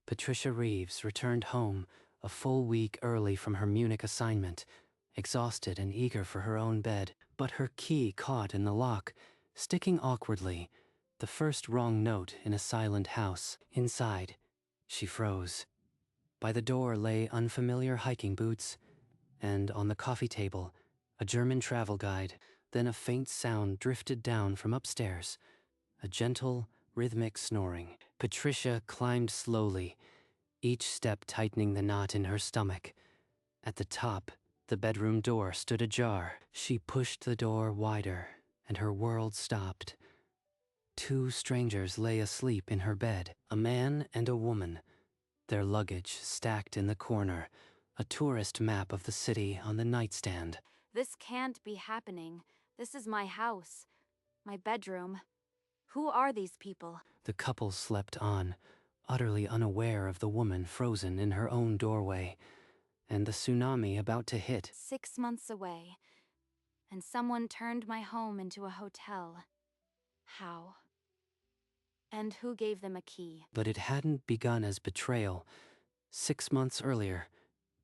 Patricia Reeves returned home a full week early from her Munich assignment, exhausted and eager for her own bed, but her key caught in the lock, sticking awkwardly, the first wrong note in a silent house. Inside, she froze. By the door lay unfamiliar hiking boots, and on the coffee table, a German travel guide. Then a faint sound drifted down from upstairs, a gentle, rhythmic snoring. Patricia climbed slowly, each step tightening the knot in her stomach. At the top, the bedroom door stood ajar. She pushed the door wider, and her world stopped. Two strangers lay asleep in her bed, a man and a woman, their luggage stacked in the corner, a tourist map of the city on the nightstand. This can't be happening. This is my house, my bedroom. Who are these people? The couple slept on, utterly unaware of the woman frozen in her own doorway, and the tsunami about to hit. 6 months away, and someone turned my home into a hotel. How? And who gave them a key? But it hadn't begun as betrayal. 6 months earlier,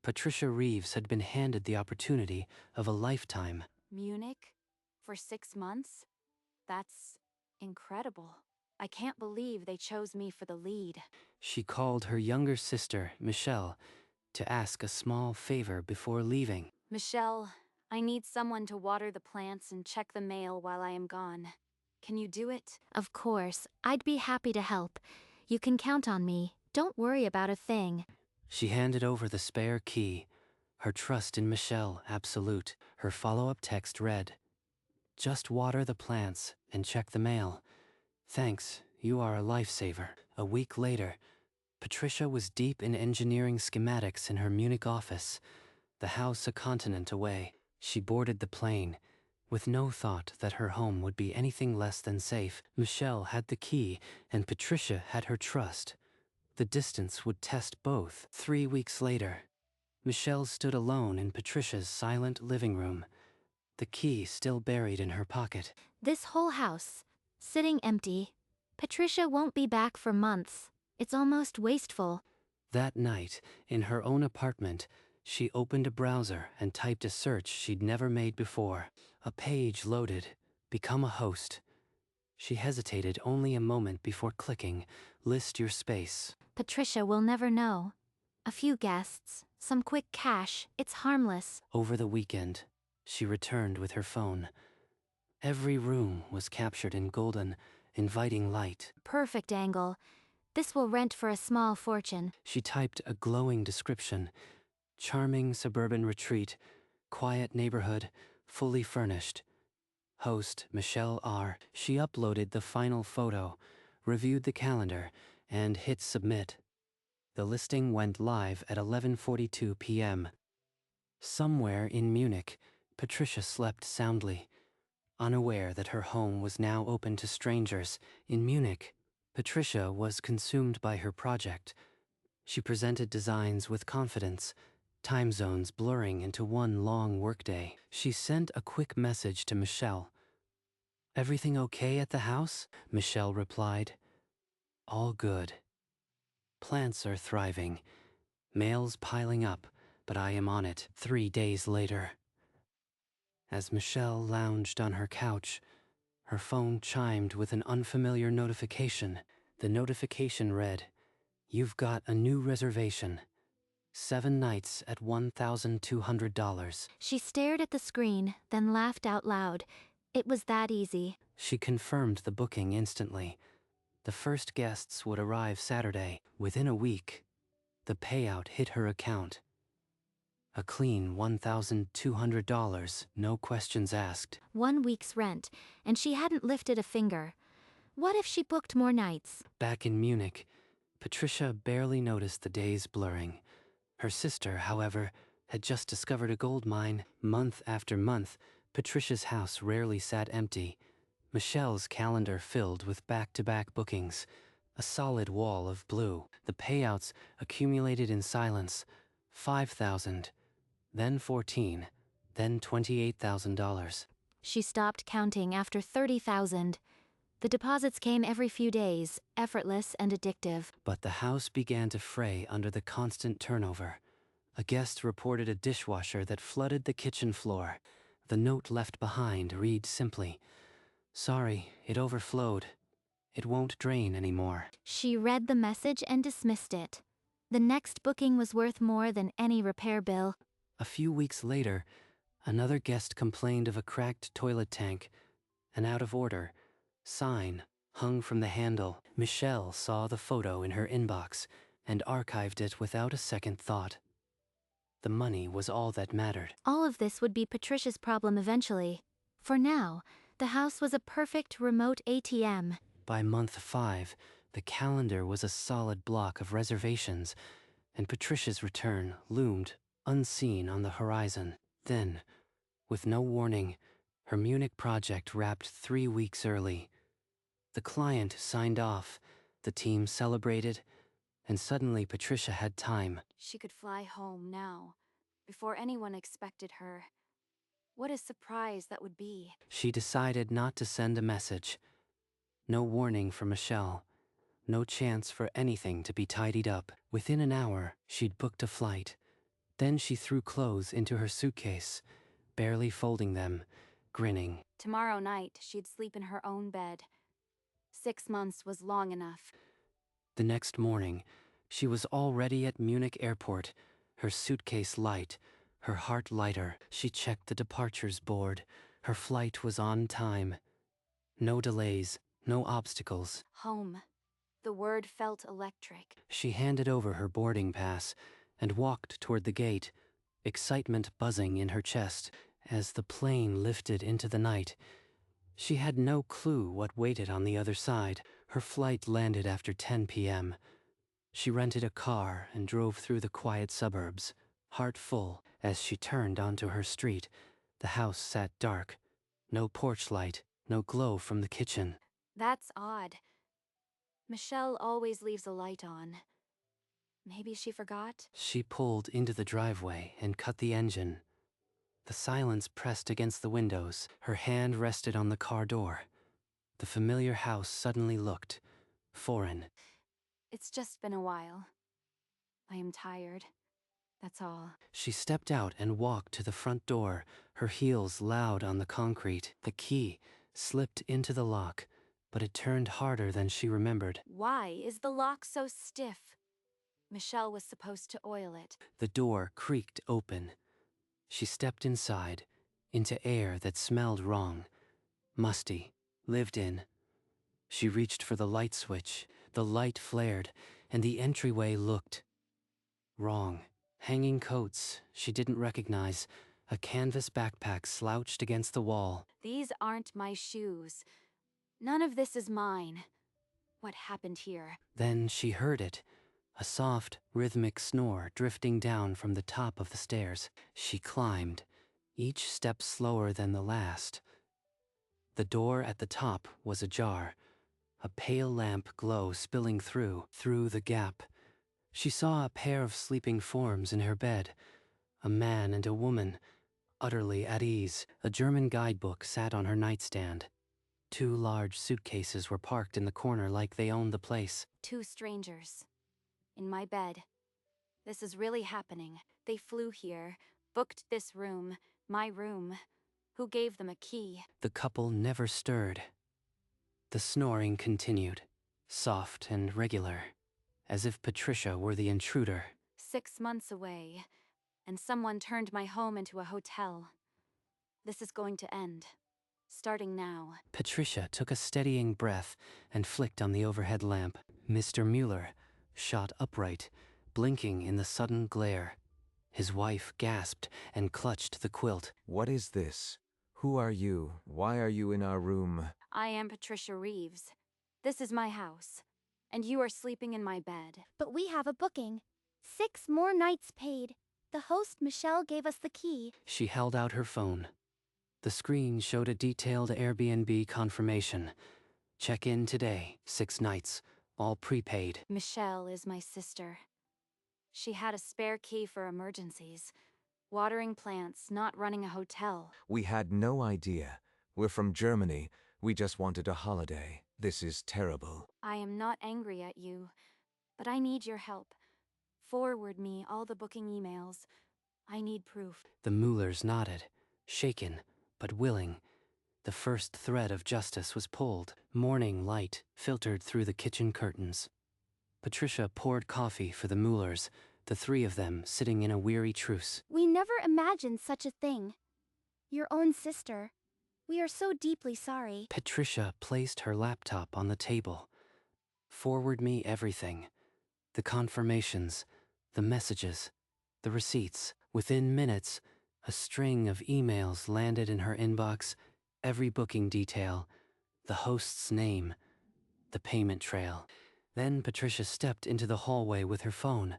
Patricia Reeves had been handed the opportunity of a lifetime. Munich? For 6 months? That's incredible. I can't believe they chose me for the lead. She called her younger sister, Michelle, to ask a small favor before leaving. Michelle, I need someone to water the plants and check the mail while I am gone. Can you do it? Of course, I'd be happy to help. You can count on me. Don't worry about a thing. She handed over the spare key, her trust in Michelle absolute. Her follow-up text read, "Just water the plants and check the mail. Thanks, you are a lifesaver." A week later, Patricia was deep in engineering schematics in her Munich office, the house a continent away. She boarded the plane, with no thought that her home would be anything less than safe. Michelle had the key, and Patricia had her trust. The distance would test both. 3 weeks later, Michelle stood alone in Patricia's silent living room, the key still buried in her pocket. This whole house, sitting empty. Patricia won't be back for months. It's almost wasteful. That night, in her own apartment, she opened a browser and typed a search she'd never made before. A page loaded, "Become a host." She hesitated only a moment before clicking, "List your space." Patricia will never know. A few guests, some quick cash, it's harmless. Over the weekend, she returned with her phone. Every room was captured in golden, inviting light. Perfect angle. This will rent for a small fortune. She typed a glowing description. Charming suburban retreat, quiet neighborhood, fully furnished. Host Michelle R. She uploaded the final photo, reviewed the calendar, and hit submit. The listing went live at 11:42 p.m. Somewhere in Munich, Patricia slept soundly, unaware that her home was now open to strangers. In Munich, Patricia was consumed by her project. She presented designs with confidence, time zones blurring into one long workday. She sent a quick message to Michelle. "Everything okay at the house?" Michelle replied, "All good. Plants are thriving, mail's piling up, but I am on it." 3 days later, as Michelle lounged on her couch, her phone chimed with an unfamiliar notification. The notification read, "You've got a new reservation. 7 nights at $1,200. She stared at the screen, then laughed out loud. It was that easy. She confirmed the booking instantly. The first guests would arrive Saturday. Within a week, the payout hit her account. A clean $1,200, no questions asked. 1 week's rent, and she hadn't lifted a finger. What if she booked more nights? Back in Munich, Patricia barely noticed the days blurring. Her sister, however, had just discovered a gold mine. Month after month, Patricia's house rarely sat empty. Michelle's calendar filled with back-to-back bookings, a solid wall of blue. The payouts accumulated in silence. $5,000, then $14,000, then $28,000. She stopped counting after 30,000. The deposits came every few days, effortless and addictive. But the house began to fray under the constant turnover. A guest reported a dishwasher that flooded the kitchen floor. The note left behind read simply, "Sorry, it overflowed. It won't drain anymore." She read the message and dismissed it. The next booking was worth more than any repair bill. A few weeks later, another guest complained of a cracked toilet tank. An out-of-order sign hung from the handle. Michelle saw the photo in her inbox and archived it without a second thought. The money was all that mattered. All of this would be Patricia's problem eventually. For now, the house was a perfect remote ATM. By month 5, the calendar was a solid block of reservations, and Patricia's return loomed unseen on the horizon. Then, with no warning, her Munich project wrapped 3 weeks early. The client signed off, the team celebrated, and suddenly Patricia had time. She could fly home now, before anyone expected her. What a surprise that would be. She decided not to send a message. No warning from Michelle. No chance for anything to be tidied up. Within an hour, she'd booked a flight. Then she threw clothes into her suitcase, barely folding them, grinning. Tomorrow night, she'd sleep in her own bed. 6 months was long enough. The next morning, she was already at Munich airport, her suitcase light, her heart lighter. She checked the departures board. Her flight was on time. No delays, no obstacles. Home. The word felt electric. She handed over her boarding pass and walked toward the gate, excitement buzzing in her chest as the plane lifted into the night. She had no clue what waited on the other side. Her flight landed after 10 p.m. She rented a car and drove through the quiet suburbs, heart full. As she turned onto her street, the house sat dark. No porch light, no glow from the kitchen. That's odd. Michelle always leaves a light on. Maybe she forgot? She pulled into the driveway and cut the engine. The silence pressed against the windows. Her hand rested on the car door. The familiar house suddenly looked foreign. It's just been a while. I am tired. That's all. She stepped out and walked to the front door, her heels loud on the concrete. The key slipped into the lock, but it turned harder than she remembered. Why is the lock so stiff? Michelle was supposed to oil it. The door creaked open. She stepped inside, into air that smelled wrong. Musty, lived in. She reached for the light switch. The light flared, and the entryway looked wrong. Hanging coats she didn't recognize. A canvas backpack slouched against the wall. These aren't my shoes. None of this is mine. What happened here? Then she heard it. A soft, rhythmic snore drifting down from the top of the stairs. She climbed, each step slower than the last. The door at the top was ajar, a pale lamp glow spilling through the gap. She saw a pair of sleeping forms in her bed, a man and a woman, utterly at ease. A German guidebook sat on her nightstand. 2 large suitcases were parked in the corner like they owned the place. 2 strangers. In my bed. This is really happening. They flew here, booked this room, my room. Who gave them a key? The couple never stirred. The snoring continued, soft and regular, as if Patricia were the intruder. 6 months away, and someone turned my home into a hotel. This is going to end. Starting now. Patricia took a steadying breath and flicked on the overhead lamp. Mr. Mueller shot upright, blinking in the sudden glare. His wife gasped and clutched the quilt. What is this? Who are you? Why are you in our room? I am Patricia Reeves. This is my house, and you are sleeping in my bed. But we have a booking. 6 more nights paid. The host, Michelle, gave us the key. She held out her phone. The screen showed a detailed Airbnb confirmation. Check in today, 6 nights, all prepaid. Michelle is my sister. She had a spare key for emergencies. Watering plants, not running a hotel. We had no idea. We're from Germany. We just wanted a holiday. This is terrible. I am not angry at you, but I need your help. Forward me all the booking emails. I need proof. The Muellers nodded, shaken but willing. The first thread of justice was pulled. Morning light filtered through the kitchen curtains. Patricia poured coffee for the Muellers, the three of them sitting in a weary truce. We never imagined such a thing. Your own sister. We are so deeply sorry. Patricia placed her laptop on the table. Forward me everything. The confirmations, the messages, the receipts. Within minutes, a string of emails landed in her inbox, every booking detail, the host's name, the payment trail. Then Patricia stepped into the hallway with her phone.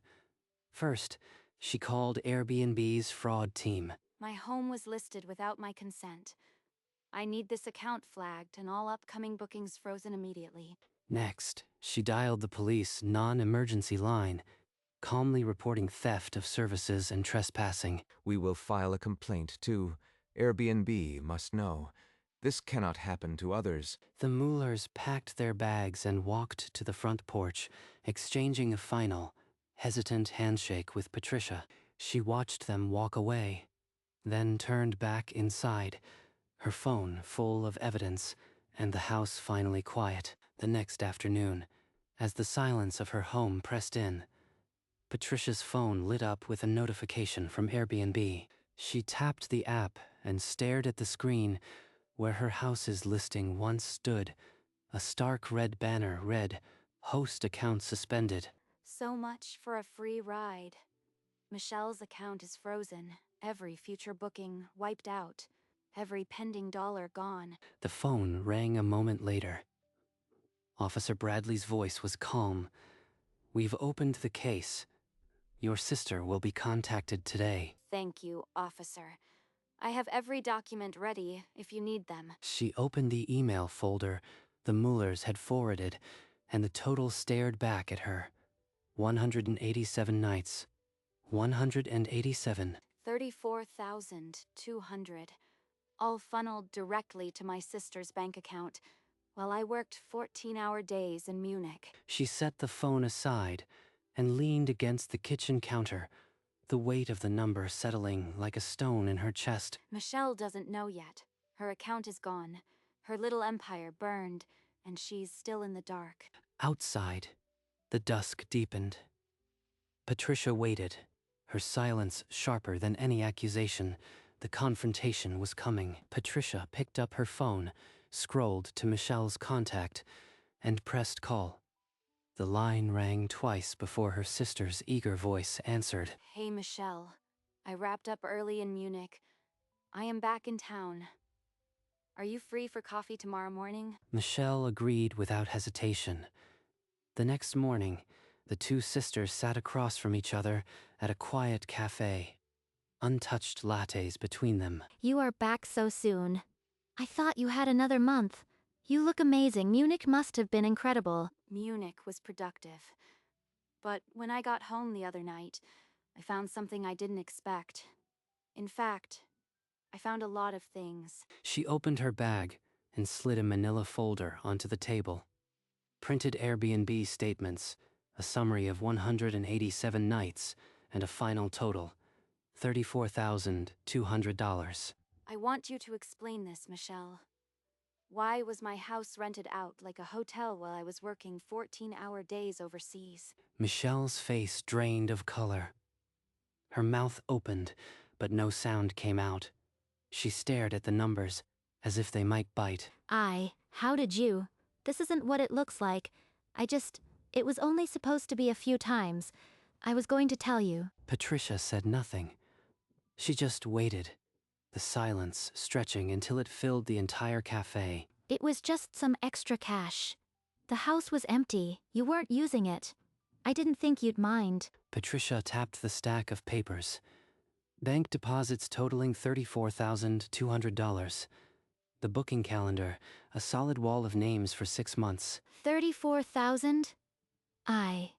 First, she called Airbnb's fraud team. My home was listed without my consent. I need this account flagged and all upcoming bookings frozen immediately. Next, she dialed the police non-emergency line, calmly reporting theft of services and trespassing. We will file a complaint too. Airbnb must know. This cannot happen to others. The Muellers packed their bags and walked to the front porch, exchanging a final, hesitant handshake with Patricia. She watched them walk away, then turned back inside, her phone full of evidence, and the house finally quiet. The next afternoon, as the silence of her home pressed in, Patricia's phone lit up with a notification from Airbnb. She tapped the app and stared at the screen where her house's listing once stood. A stark red banner read, "Host account suspended." So much for a free ride. Michelle's account is frozen. Every future booking wiped out. Every pending dollar gone. The phone rang a moment later. Officer Bradley's voice was calm. "We've opened the case. Your sister will be contacted today." Thank you, officer. I have every document ready if you need them. She opened the email folder the Muellers had forwarded, and the total stared back at her. 187 nights. 187. 34,200. All funneled directly to my sister's bank account, while I worked 14-hour days in Munich. She set the phone aside and leaned against the kitchen counter, the weight of the number settling like a stone in her chest. Michelle doesn't know yet. Her account is gone. Her little empire burned, and she's still in the dark. Outside, the dusk deepened. Patricia waited, her silence sharper than any accusation. The confrontation was coming. Patricia picked up her phone, scrolled to Michelle's contact, and pressed call. The line rang twice before her sister's eager voice answered. Hey, Michelle. I wrapped up early in Munich. I am back in town. Are you free for coffee tomorrow morning? Michelle agreed without hesitation. The next morning, the two sisters sat across from each other at a quiet cafe, untouched lattes between them. You are back so soon. I thought you had another month. You look amazing. Munich must have been incredible. Munich was productive. But when I got home the other night, I found something I didn't expect. In fact, I found a lot of things. She opened her bag and slid a manila folder onto the table. Printed Airbnb statements, a summary of 187 nights, and a final total, $34,200. I want you to explain this, Michelle. Why was my house rented out like a hotel while I was working 14-hour days overseas? Michelle's face drained of color. Her mouth opened, but no sound came out. She stared at the numbers, as if they might bite. How did you? This isn't what it looks like. It was only supposed to be a few times. I was going to tell you. Patricia said nothing. She just waited, the silence stretching until it filled the entire cafe. It was just some extra cash. The house was empty. You weren't using it. I didn't think you'd mind. Patricia tapped the stack of papers. Bank deposits totaling $34,200. The booking calendar, a solid wall of names for 6 months. 34,000? I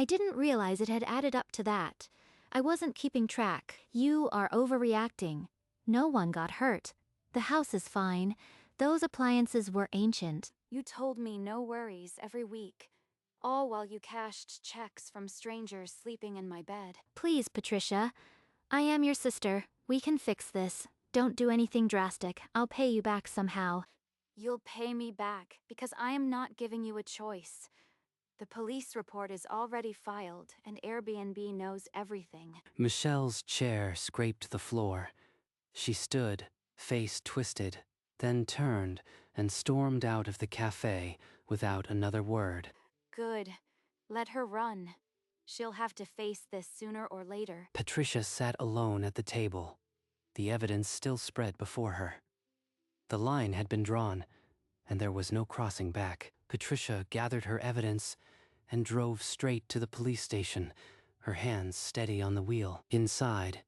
didn't realize it had added up to that. I wasn't keeping track. You are overreacting. No one got hurt. The house is fine. Those appliances were ancient. You told me no worries every week, all while you cashed checks from strangers sleeping in my bed. Please, Patricia. I am your sister. We can fix this. Don't do anything drastic. I'll pay you back somehow. You'll pay me back because I am not giving you a choice. The police report is already filed, and Airbnb knows everything. Michelle's chair scraped the floor. She stood, face twisted, then turned and stormed out of the cafe without another word. Good. Let her run. She'll have to face this sooner or later. Patricia sat alone at the table. The evidence still spread before her. The line had been drawn, and there was no crossing back. Patricia gathered her evidence and drove straight to the police station, her hands steady on the wheel. Inside,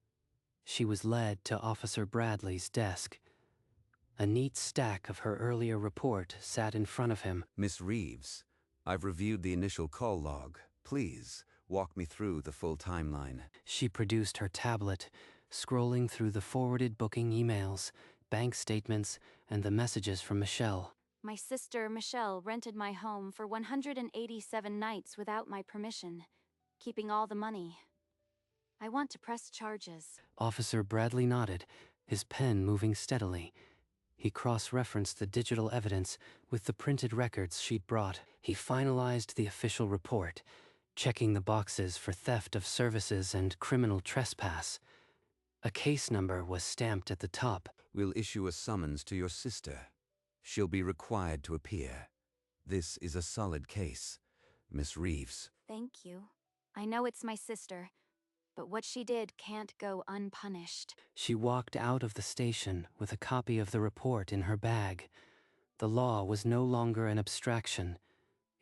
she was led to Officer Bradley's desk. A neat stack of her earlier report sat in front of him. Miss Reeves, I've reviewed the initial call log. Please, walk me through the full timeline. She produced her tablet, scrolling through the forwarded booking emails, bank statements, and the messages from Michelle. My sister, Michelle, rented my home for 187 nights without my permission, keeping all the money. I want to press charges. Officer Bradley nodded, his pen moving steadily. He cross-referenced the digital evidence with the printed records she'd brought. He finalized the official report, checking the boxes for theft of services and criminal trespass. A case number was stamped at the top. We'll issue a summons to your sister. She'll be required to appear. This is a solid case, Miss Reeves. Thank you. I know it's my sister, but what she did can't go unpunished. She walked out of the station with a copy of the report in her bag. The law was no longer an abstraction.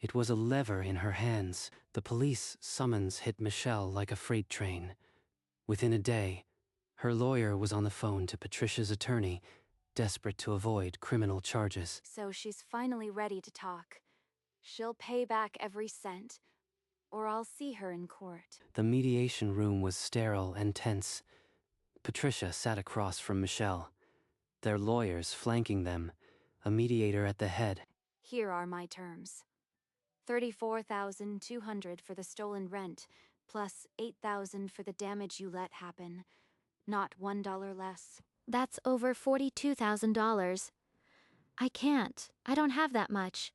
It was a lever in her hands. The police summons hit Michelle like a freight train. Within a day, her lawyer was on the phone to Patricia's attorney, desperate to avoid criminal charges. So she's finally ready to talk. She'll pay back every cent, or I'll see her in court. The mediation room was sterile and tense. Patricia sat across from Michelle, their lawyers flanking them, a mediator at the head. Here are my terms. $34,200 for the stolen rent, plus $8,000 for the damage you let happen. Not $1 less. That's over $42,000. I can't. I don't have that much.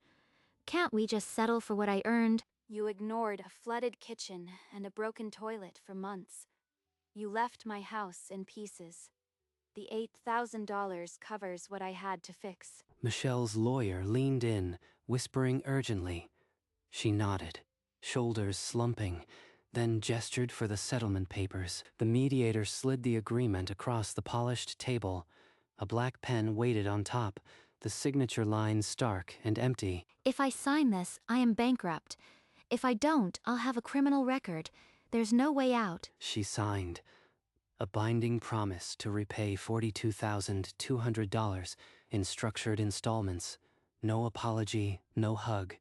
Can't we just settle for what I earned? You ignored a flooded kitchen and a broken toilet for months. You left my house in pieces. The $8,000 covers what I had to fix. Michelle's lawyer leaned in, whispering urgently. She nodded, shoulders slumping, then gestured for the settlement papers. The mediator slid the agreement across the polished table. A black pen waited on top, the signature line stark and empty. If I sign this, I am bankrupt. If I don't, I'll have a criminal record. There's no way out. She signed. A binding promise to repay $42,200 in structured installments. No apology, no hug.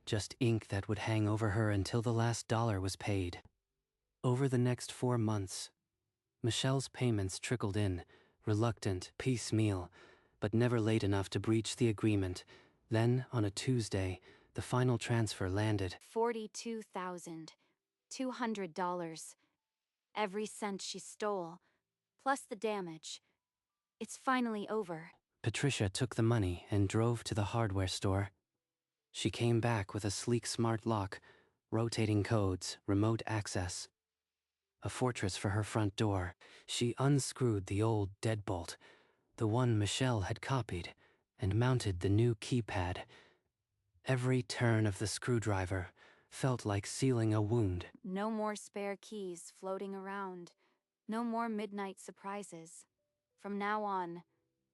Just ink that would hang over her until the last dollar was paid. Over the next 4 months, Michelle's payments trickled in, reluctant, piecemeal, but never late enough to breach the agreement. Then, on a Tuesday, the final transfer landed. $42,200. Every cent she stole, plus the damage. It's finally over. Patricia took the money and drove to the hardware store. She came back with a sleek smart lock, rotating codes, remote access. A fortress for her front door. She unscrewed the old deadbolt, the one Michelle had copied, and mounted the new keypad. Every turn of the screwdriver felt like sealing a wound. No more spare keys floating around. No more midnight surprises. From now on,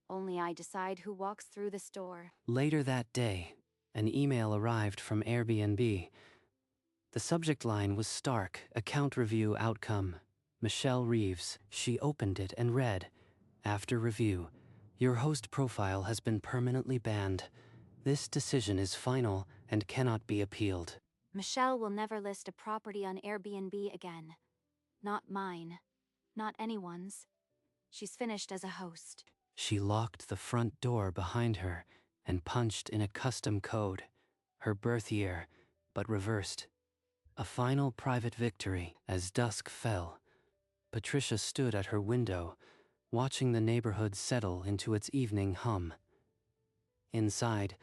only I decide who walks through this door. Later that day, an email arrived from Airbnb. The subject line was stark, account review outcome. Michelle Reeves. She opened it and read, after review, your host profile has been permanently banned. This decision is final and cannot be appealed. Michelle will never list a property on Airbnb again. Not mine. Not anyone's. She's finished as a host. She locked the front door behind her and punched in a custom code, her birth year, but reversed. A final private victory. As dusk fell, Patricia stood at her window, watching the neighborhood settle into its evening hum. Inside,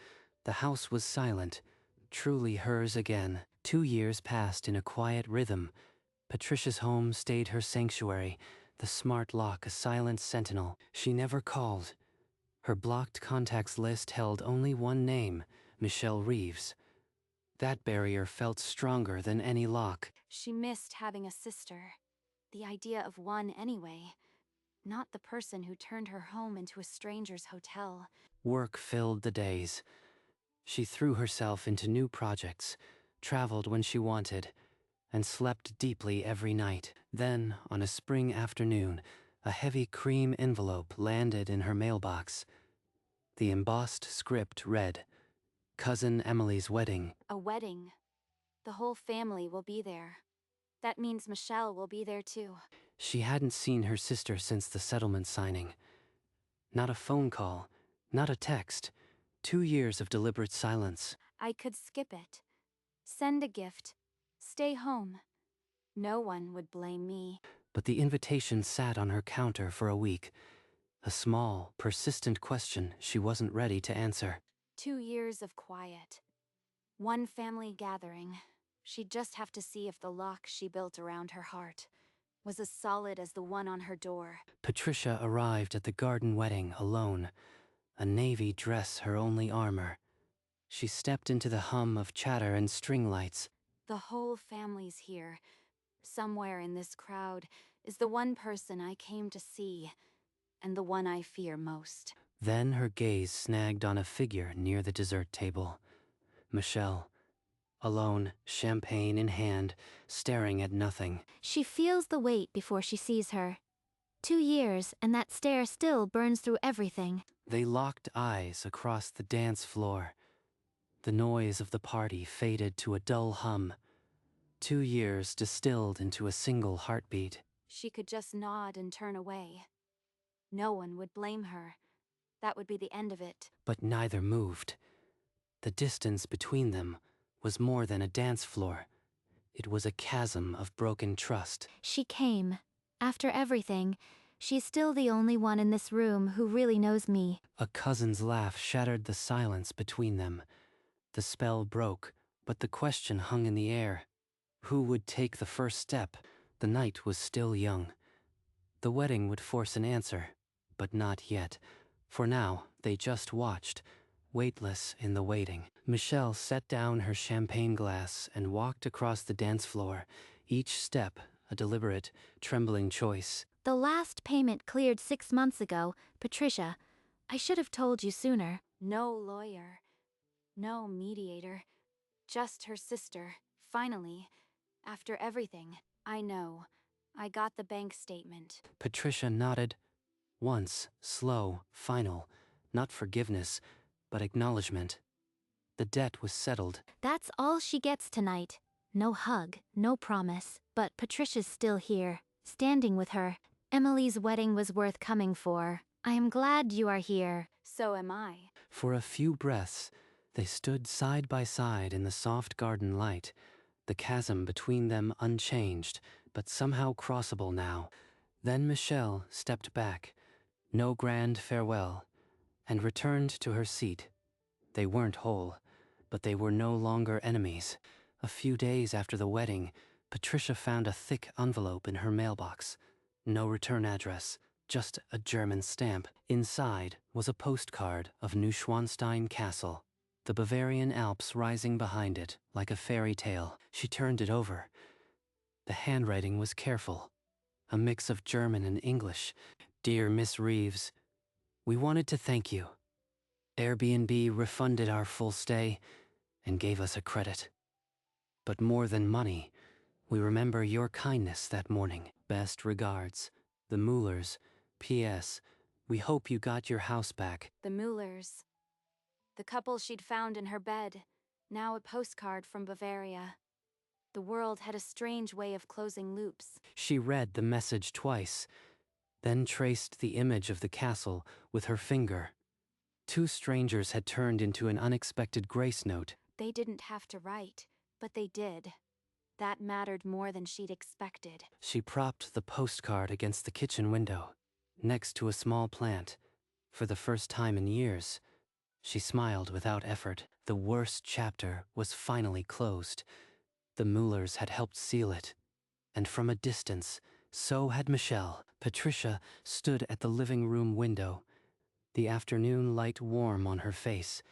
the house was silent, truly hers again. 2 years passed in a quiet rhythm. Patricia's home stayed her sanctuary, the smart lock a silent sentinel. She never called. Her blocked contacts list held only one name, Michelle Reeves. That barrier felt stronger than any lock. She missed having a sister. The idea of one anyway. Not the person who turned her home into a stranger's hotel. Work filled the days. She threw herself into new projects, traveled when she wanted, and slept deeply every night. Then, on a spring afternoon, a heavy cream envelope landed in her mailbox. The embossed script read, "Cousin Emily's wedding." A wedding. The whole family will be there. That means Michelle will be there too. She hadn't seen her sister since the settlement signing. Not a phone call, not a text. 2 years of deliberate silence. I could skip it. Send a gift. Stay home. No one would blame me. But the invitation sat on her counter for a week. A small, persistent question she wasn't ready to answer. 2 years of quiet. One family gathering. She'd just have to see if the lock she built around her heart was as solid as the one on her door. Patricia arrived at the garden wedding alone, a navy dress her only armor. She stepped into the hum of chatter and string lights. The whole family's here. Somewhere in this crowd is the one person I came to see, and the one I fear most. Then her gaze snagged on a figure near the dessert table. Michelle, alone, champagne in hand, staring at nothing. She feels the weight before she sees her. 2 years, and that stare still burns through everything. They locked eyes across the dance floor. The noise of the party faded to a dull hum. 2 years distilled into a single heartbeat. She could just nod and turn away. No one would blame her. That would be the end of it. But neither moved. The distance between them was more than a dance floor. It was a chasm of broken trust. She came. After everything, she's still the only one in this room who really knows me. A cousin's laugh shattered the silence between them. The spell broke, but the question hung in the air. Who would take the first step? The night was still young. The wedding would force an answer, but not yet. For now, they just watched, weightless in the waiting. Michelle set down her champagne glass and walked across the dance floor, each step a deliberate, trembling choice. The last payment cleared 6 months ago. Patricia, I should have told you sooner. No lawyer. No mediator. Just her sister. Finally. After everything. I know. I got the bank statement. Patricia nodded. Once, slow, final. Not forgiveness, but acknowledgement. The debt was settled. That's all she gets tonight. No hug, no promise, but Patricia's still here, standing with her. Emily's wedding was worth coming for. I am glad you are here. So am I. For a few breaths, they stood side by side in the soft garden light, the chasm between them unchanged, but somehow crossable now. Then Michelle stepped back, no grand farewell, and returned to her seat. They weren't whole, but they were no longer enemies. A few days after the wedding, Patricia found a thick envelope in her mailbox. No return address, just a German stamp. Inside was a postcard of Neuschwanstein Castle, the Bavarian Alps rising behind it like a fairy tale. She turned it over. The handwriting was careful, a mix of German and English. "Dear Miss Reeves, we wanted to thank you. Airbnb refunded our full stay and gave us a credit. But more than money, we remember your kindness that morning. Best regards, the Muellers. P.S. We hope you got your house back." The Muellers. The couple she'd found in her bed. Now a postcard from Bavaria. The world had a strange way of closing loops. She read the message twice, then traced the image of the castle with her finger. 2 strangers had turned into an unexpected grace note. They didn't have to write, but they did. That mattered more than she'd expected. She propped the postcard against the kitchen window, next to a small plant. For the first time in years, she smiled without effort. The worst chapter was finally closed. The Muellers had helped seal it. And from a distance, so had Michelle. Patricia stood at the living room window, the afternoon light warm on her face.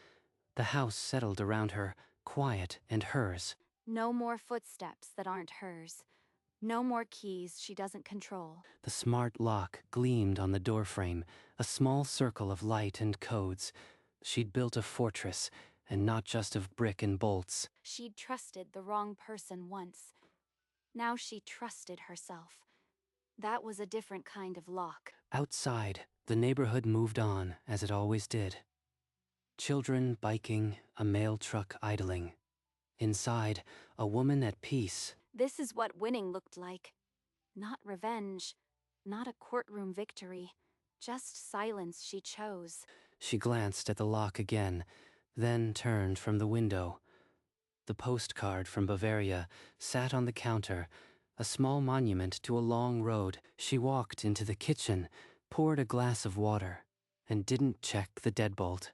The house settled around her, quiet and hers. No more footsteps that aren't hers. No more keys she doesn't control. The smart lock gleamed on the doorframe, a small circle of light and codes. She'd built a fortress, and not just of brick and bolts. She'd trusted the wrong person once. Now she trusted herself. That was a different kind of lock. Outside, the neighborhood moved on, as it always did. Children biking, a mail truck idling. Inside, a woman at peace. This is what winning looked like. Not revenge, not a courtroom victory, just silence she chose. She glanced at the lock again, then turned from the window. The postcard from Bavaria sat on the counter, a small monument to a long road. She walked into the kitchen, poured a glass of water, and didn't check the deadbolt.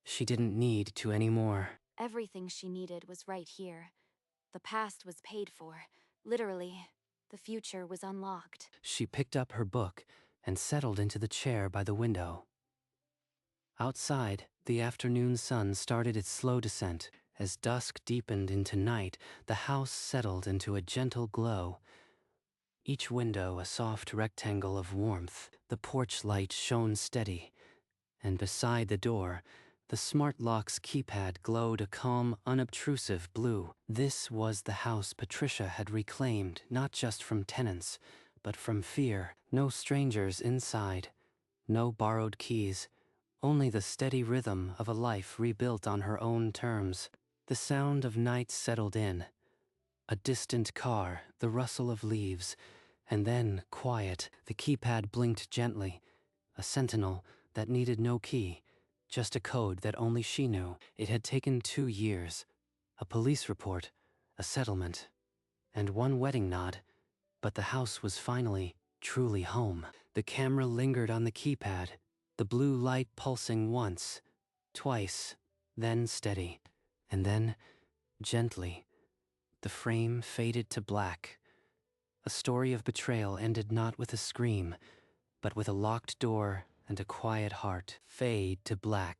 She didn't need to anymore. Everything she needed was right here. The past was paid for. Literally, the future was unlocked. She picked up her book and settled into the chair by the window. Outside, the afternoon sun started its slow descent. As dusk deepened into night, the house settled into a gentle glow. Each window a soft rectangle of warmth. The porch light shone steady, and beside the door, the smart lock's keypad glowed a calm, unobtrusive blue. This was the house Patricia had reclaimed, not just from tenants, but from fear. No strangers inside, no borrowed keys, only the steady rhythm of a life rebuilt on her own terms. The sound of night settled in. A distant car, the rustle of leaves, and then quiet. The keypad blinked gently, a sentinel that needed no key. Just a code that only she knew. It had taken 2 years. A police report, a settlement, and 1 wedding nod. But the house was finally, truly home. The camera lingered on the keypad, the blue light pulsing once, twice, then steady. And then, gently, the frame faded to black. A story of betrayal ended not with a scream, but with a locked door and a quiet heart. Fade to black.